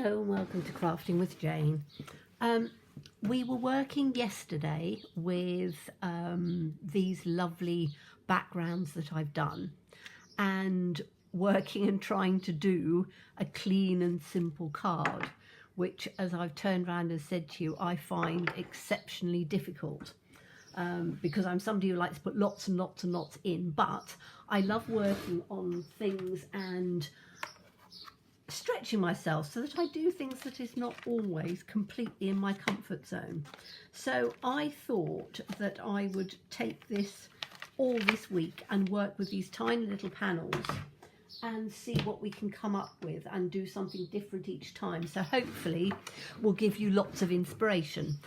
Hello and welcome to Crafting with Jane. We were working yesterday with these lovely backgrounds that I've done and working and trying to do a clean and simple card, which, as I've turned around and said to you, I find exceptionally difficult because I'm somebody who likes to put lots and lots and lots in, but I love working on things and stretching myself so that I do things that is not always completely in my comfort zone. So I thought that I would take this all this week and work with these tiny little panels and see what we can come up with and do something different each time. So hopefully we'll give you lots of inspiration.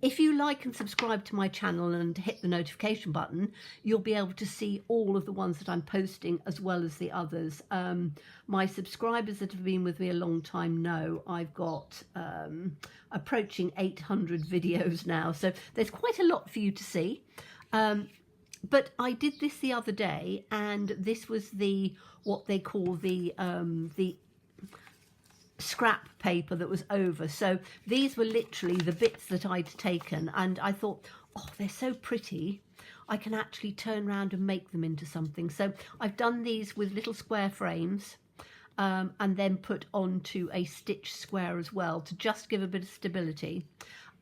If you like and subscribe to my channel and hit the notification button, you'll be able to see all of the ones that I'm posting as well as the others. My subscribers that have been with me a long time know I've got approaching 800 videos now, so there's quite a lot for you to see. But I did this the other day, and this was what they call the scrap paper that was over. So these were literally the bits that I'd taken, and I thought, oh, they're so pretty, I can actually turn around and make them into something. So I've done these with little square frames and then put onto a stitch square as well to just give a bit of stability.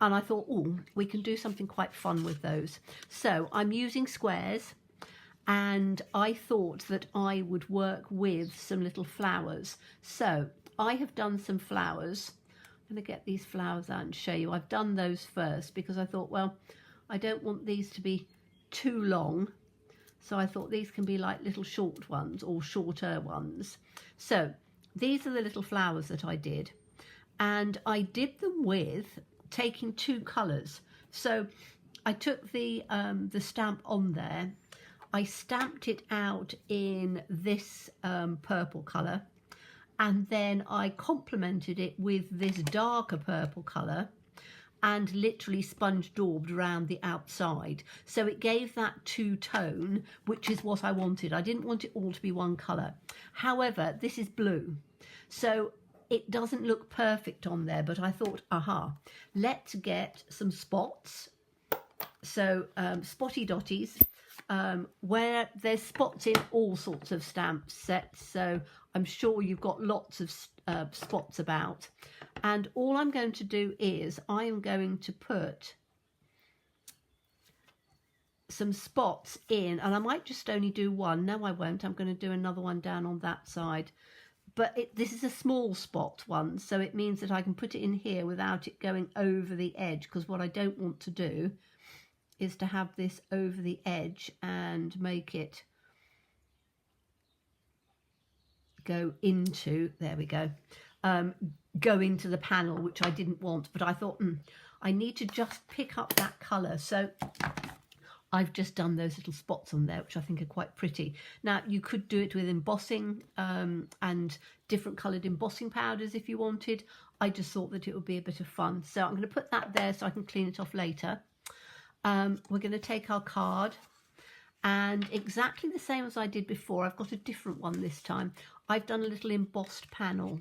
And I thought, oh, we can do something quite fun with those. So I'm using squares, and I thought that I would work with some little flowers. So I have done some flowers. I'm going to get these flowers out and show you. I've done those first because I thought, well, I don't want these to be too long. So I thought these can be like little short ones or shorter ones. So these are the little flowers that I did. And I did them with taking two colours. So I took the stamp on there. I stamped it out in this purple colour. And then I complemented it with this darker purple colour and literally sponge daubed around the outside. So it gave that two-tone, which is what I wanted. I didn't want it all to be one colour. However, this is blue, so it doesn't look perfect on there, but I thought, aha, let's get some spots. So spotty dotties, where there's spots in all sorts of stamp sets, so I'm sure you've got lots of spots about. And all I'm going to do is I am going to put some spots in, and I might just only do one. No, I won't. I'm going to do another one down on that side. But this is a small spot one, so it means that I can put it in here without it going over the edge, because what I don't want to do is to have this over the edge and make it go into, there we go, go into the panel, which I didn't want. But I thought, I need to just pick up that colour. So I've just done those little spots on there, which I think are quite pretty. Now, you could do it with embossing and different coloured embossing powders if you wanted. I just thought that it would be a bit of fun. So I'm going to put that there so I can clean it off later. We're going to take our card, and exactly the same as I did before, I've got a different one this time. I've done a little embossed panel.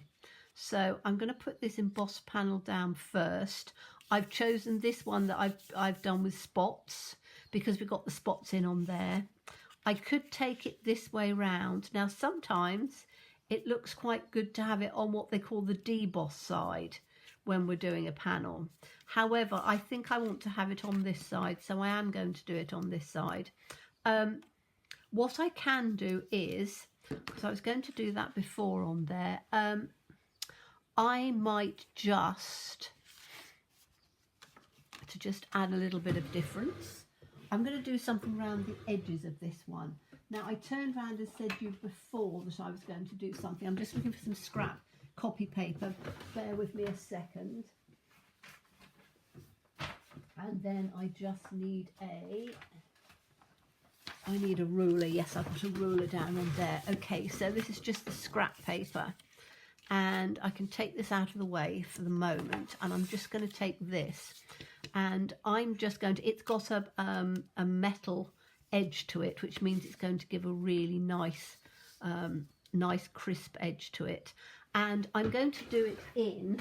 So I'm going to put this embossed panel down first. I've chosen this one that I've done with spots because we've got the spots in on there. I could take it this way round. Now, sometimes it looks quite good to have it on what they call the deboss side when we're doing a panel. However, I think I want to have it on this side, so I am going to do it on this side. What I can do is, because I was going to do that before on there, I might just add a little bit of difference. I'm going to do something around the edges of this one. Now, I turned around and said to you before that I was going to do something. I'm just looking for some scrap copy paper. Bear with me a second. And then I just need I need a ruler. Yes, I've got a ruler down on there. Okay, so this is just the scrap paper. And I can take this out of the way for the moment. And I'm just going to take this. And I'm just going to, it's got a metal edge to it, which means it's going to give a really nice, nice crisp edge to it. And I'm going to do it in,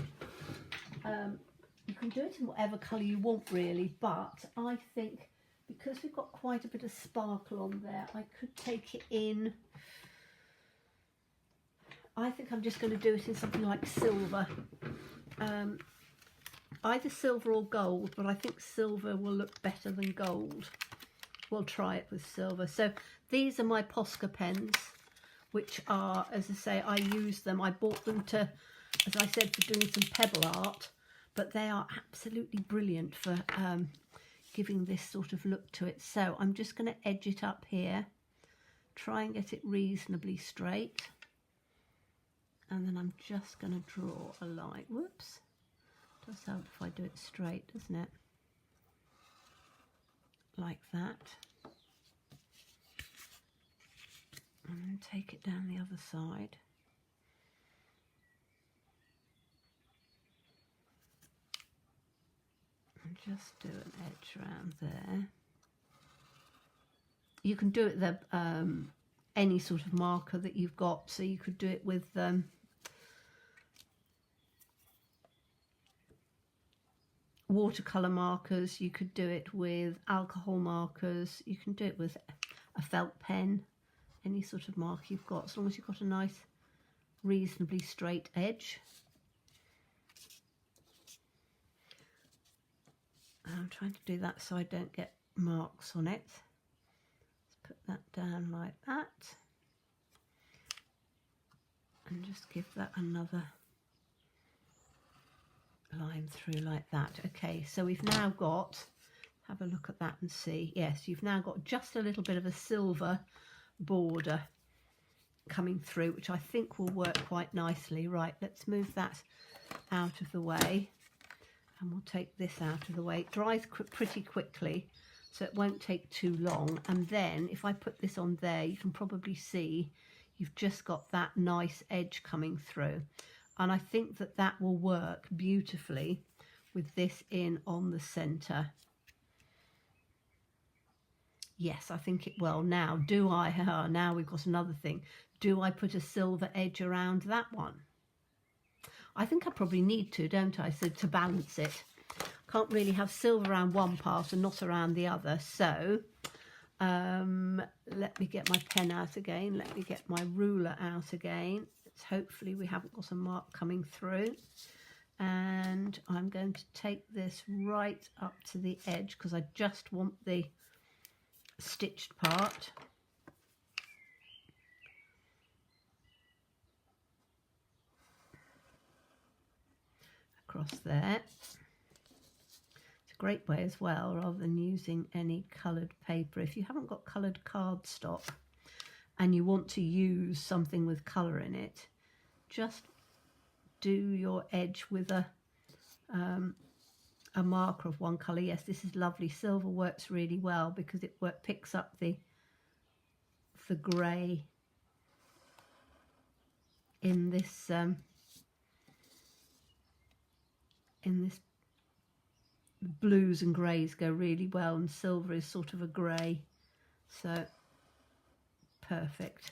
you can do it in whatever colour you want really, but I think because we've got quite a bit of sparkle on there, I could take it in, I think I'm just going to do it in something like silver. Either silver or gold, but I think silver will look better than gold. We'll try it with silver. So these are my Posca pens, which are, as I say, I use them. I bought them to, as I said, for doing some pebble art, but they are absolutely brilliant for giving this sort of look to it. So I'm just going to edge it up here, try and get it reasonably straight. And then I'm just going to draw a line. Whoops. Does help if I do it straight, doesn't it? Like that. And then take it down the other side. And just do an edge around there. You can do it with any sort of marker that you've got. So you could do it with watercolour markers, you could do it with alcohol markers, you can do it with a felt pen, any sort of marker you've got, as long as you've got a nice reasonably straight edge. I'm trying to do that so I don't get marks on it. Let's put that down like that and just give that another line through like that. Okay, so we've now got, have a look at that and see, yes, you've now got just a little bit of a silver border coming through, which I think will work quite nicely. Right, let's move that out of the way and we'll take this out of the way. It dries pretty quickly, so it won't take too long. And then if I put this on there, you can probably see you've just got that nice edge coming through. And I think that that will work beautifully with this in on the centre. Yes, I think it will. Now, do I, now we've got another thing. Do I put a silver edge around that one? I think I probably need to, don't I? So to balance it. Can't really have silver around one part and not around the other. So let me get my pen out again. Let me get my ruler out again. Hopefully we haven't got a mark coming through, and I'm going to take this right up to the edge because I just want the stitched part. Across there. It's a great way as well, rather than using any coloured paper. If you haven't got coloured cardstock and you want to use something with colour in it, just do your edge with a marker of one colour. Yes, this is lovely. Silver works really well because it picks up the grey in this blues and greys go really well, and silver is sort of a grey, so perfect.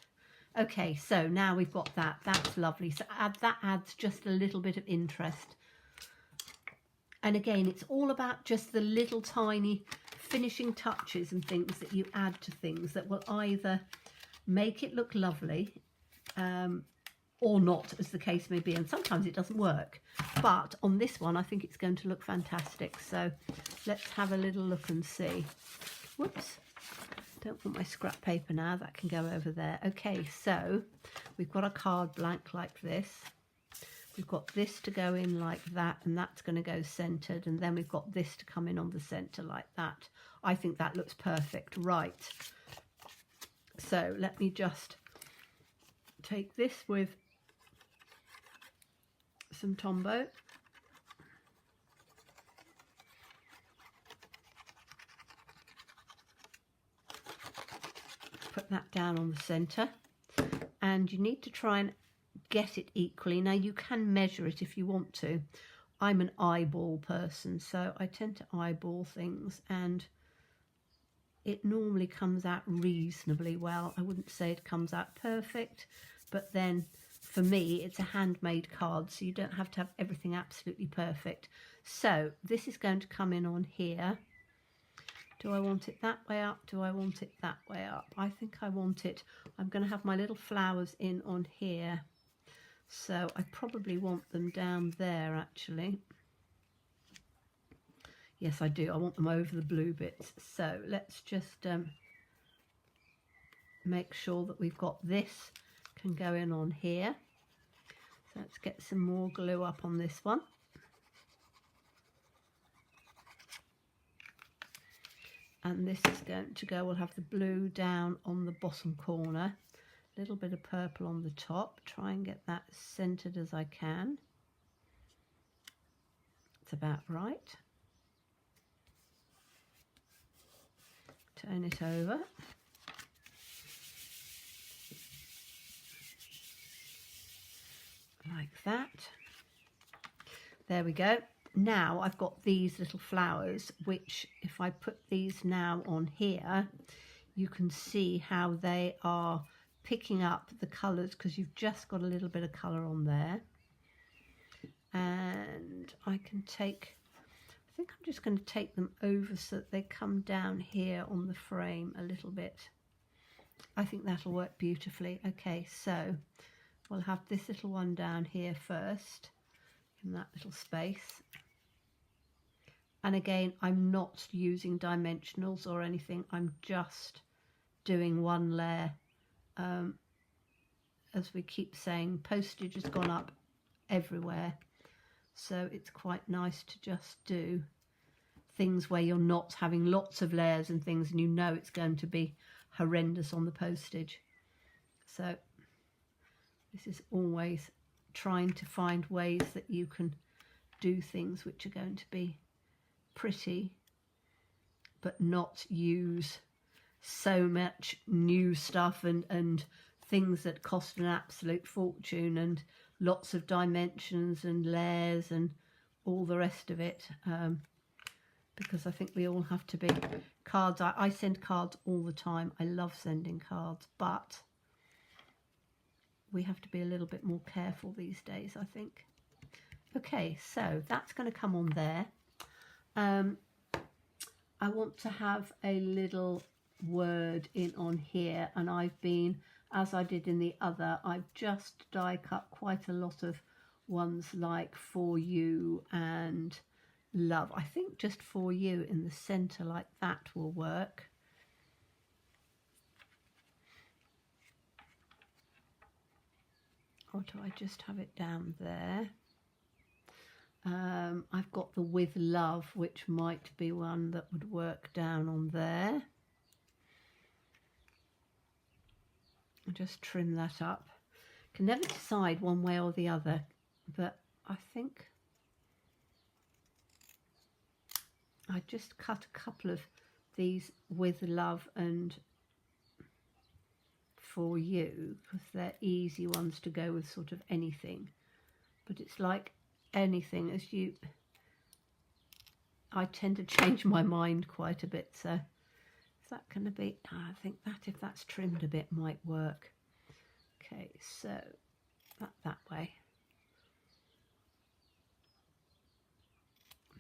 Okay, so now we've got that. That's lovely. So that adds just a little bit of interest. And again, it's all about just the little tiny finishing touches and things that you add to things that will either make it look lovely or not, as the case may be. And sometimes it doesn't work. But on this one, I think it's going to look fantastic. So let's have a little look and see. Whoops. Don't want my scrap paper now, that can go over there. Okay, so we've got a card blank like this. We've got this to go in like that, and that's going to go centred, and then we've got this to come in on the centre like that. I think that looks perfect. Right, so let me just take this with some Tombow. Put that down on the centre, and you need to try and get it equally. Now you can measure it if you want to. I'm an eyeball person, so I tend to eyeball things, and it normally comes out reasonably well. I wouldn't say it comes out perfect, but then for me, it's a handmade card, so you don't have to have everything absolutely perfect. So this is going to come in on here. Do I want it that way up? Do I want it that way up? I think I want it. I'm going to have my little flowers in on here. So I probably want them down there, actually. Yes, I do. I want them over the blue bits. So let's just make sure that we've got this can go in on here. So let's get some more glue up on this one. And this is going to go, we'll have the blue down on the bottom corner, a little bit of purple on the top. Try and get that as centered as I can. It's about right. Turn it over. Like that. There we go. Now I've got these little flowers, which if I put these now on here, you can see how they are picking up the colours, because you've just got a little bit of colour on there. And I can take, I think I'm just going to take them over so that they come down here on the frame a little bit. I think that'll work beautifully. Okay, so we'll have this little one down here first, in that little space. And again, I'm not using dimensionals or anything. I'm just doing one layer. As we keep saying, postage has gone up everywhere. So it's quite nice to just do things where you're not having lots of layers and things, and you know it's going to be horrendous on the postage. So this is always trying to find ways that you can do things which are going to be pretty, but not use so much new stuff and things that cost an absolute fortune, and lots of dimensions and layers and all the rest of it, because I think we all have to be cards. I send cards all the time. I love sending cards, but we have to be a little bit more careful these days, I think. Okay, so that's going to come on there. I want to have a little word in on here, and I've been, as I did in the other, I've just die cut quite a lot of ones like for you and love. I think just for you in the centre like that will work. Or do I just have it down there? I've got the with love, which might be one that would work down on there. I'll just trim that up. Can never decide one way or the other, but I think I just cut a couple of these with love and for you, because they're easy ones to go with sort of anything. But it's like anything, as you, I tend to change my mind quite a bit. So is that going to be, I think that if that's trimmed a bit might work. Okay, so that way,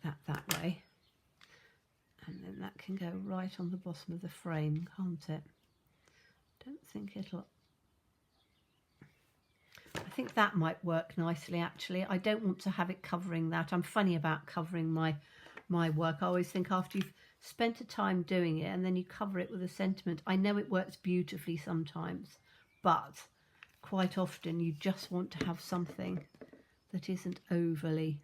that way, and then that can go right on the bottom of the frame, can't it? Don't think it'll, I think that might work nicely actually. I don't want to have it covering that. I'm funny about covering my work. I always think after you've spent a time doing it and then you cover it with a sentiment, I know it works beautifully sometimes, but quite often you just want to have something that isn't overly,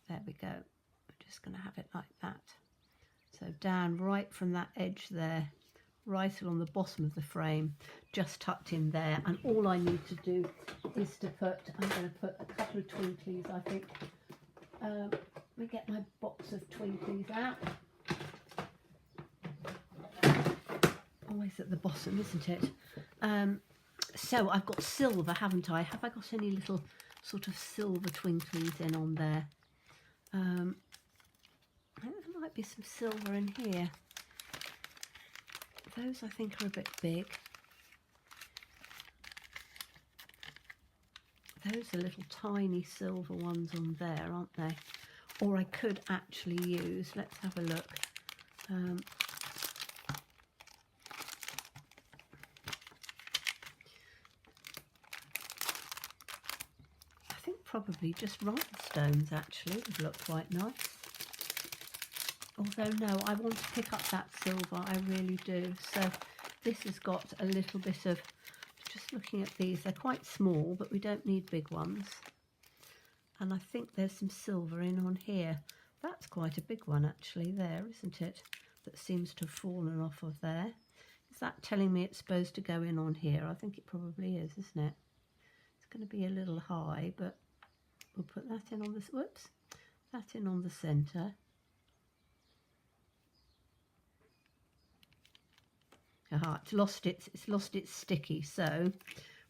there we go. I'm just going to have it like that. So down right from that edge there, right along the bottom of the frame, just tucked in there. And all I need to do is to put, I'm going to put a couple of twinklies, I think. Let me get my box of twinklies out. Always at the bottom, isn't it? So I've got silver, haven't I? Have I got any little sort of silver twinklies in on there? I think there might be some silver in here. Those I think are a bit big. Those are little tiny silver ones on there, aren't they? Or I could actually use, let's have a look. I think probably just rhinestones actually would look quite nice. Although no, I want to pick up that silver, I really do. So this has got a little bit of, just looking at these, they're quite small, but we don't need big ones. And I think there's some silver in on here. That's quite a big one actually there, isn't it? That seems to have fallen off of there. Is that telling me it's supposed to go in on here? I think it probably is, isn't it? It's going to be a little high, but we'll put that in on this, whoops, that in on the centre. Aha, it's lost its sticky, so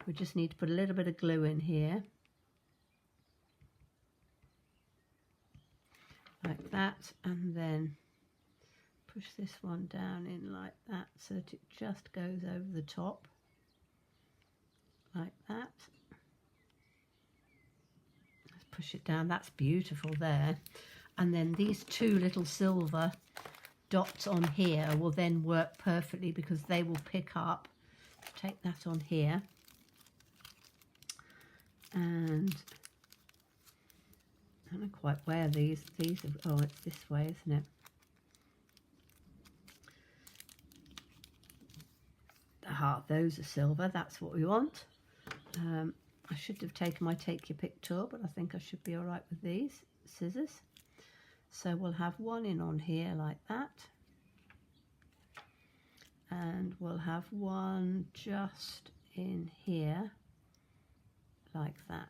we just need to put a little bit of glue in here. Like that, and then push this one down in like that so that it just goes over the top. Like that. Let's push it down, that's beautiful there. And then these two little silver dots on here will then work perfectly because they will pick up. Take that on here, and I don't know quite where these are. Oh, it's this way, isn't it? Aha, those are silver, that's what we want. I should have taken my take your pick tool, but I think I should be all right with these scissors. So we'll have one in on here like that, and we'll have one just in here like that.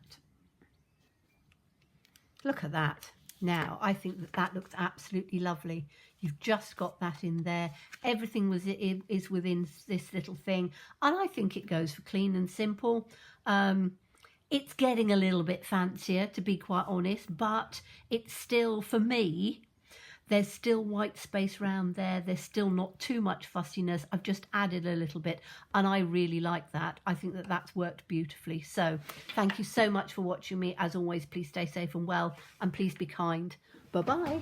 Look at that. Now I think that that looks absolutely lovely. You've just got that in there. Everything is within this little thing, and I think it goes for clean and simple. It's getting a little bit fancier, to be quite honest, but it's still, for me, there's still white space around there. There's still not too much fussiness. I've just added a little bit, and I really like that. I think that that's worked beautifully. So thank you so much for watching me. As always, please stay safe and well, and please be kind. Bye-bye.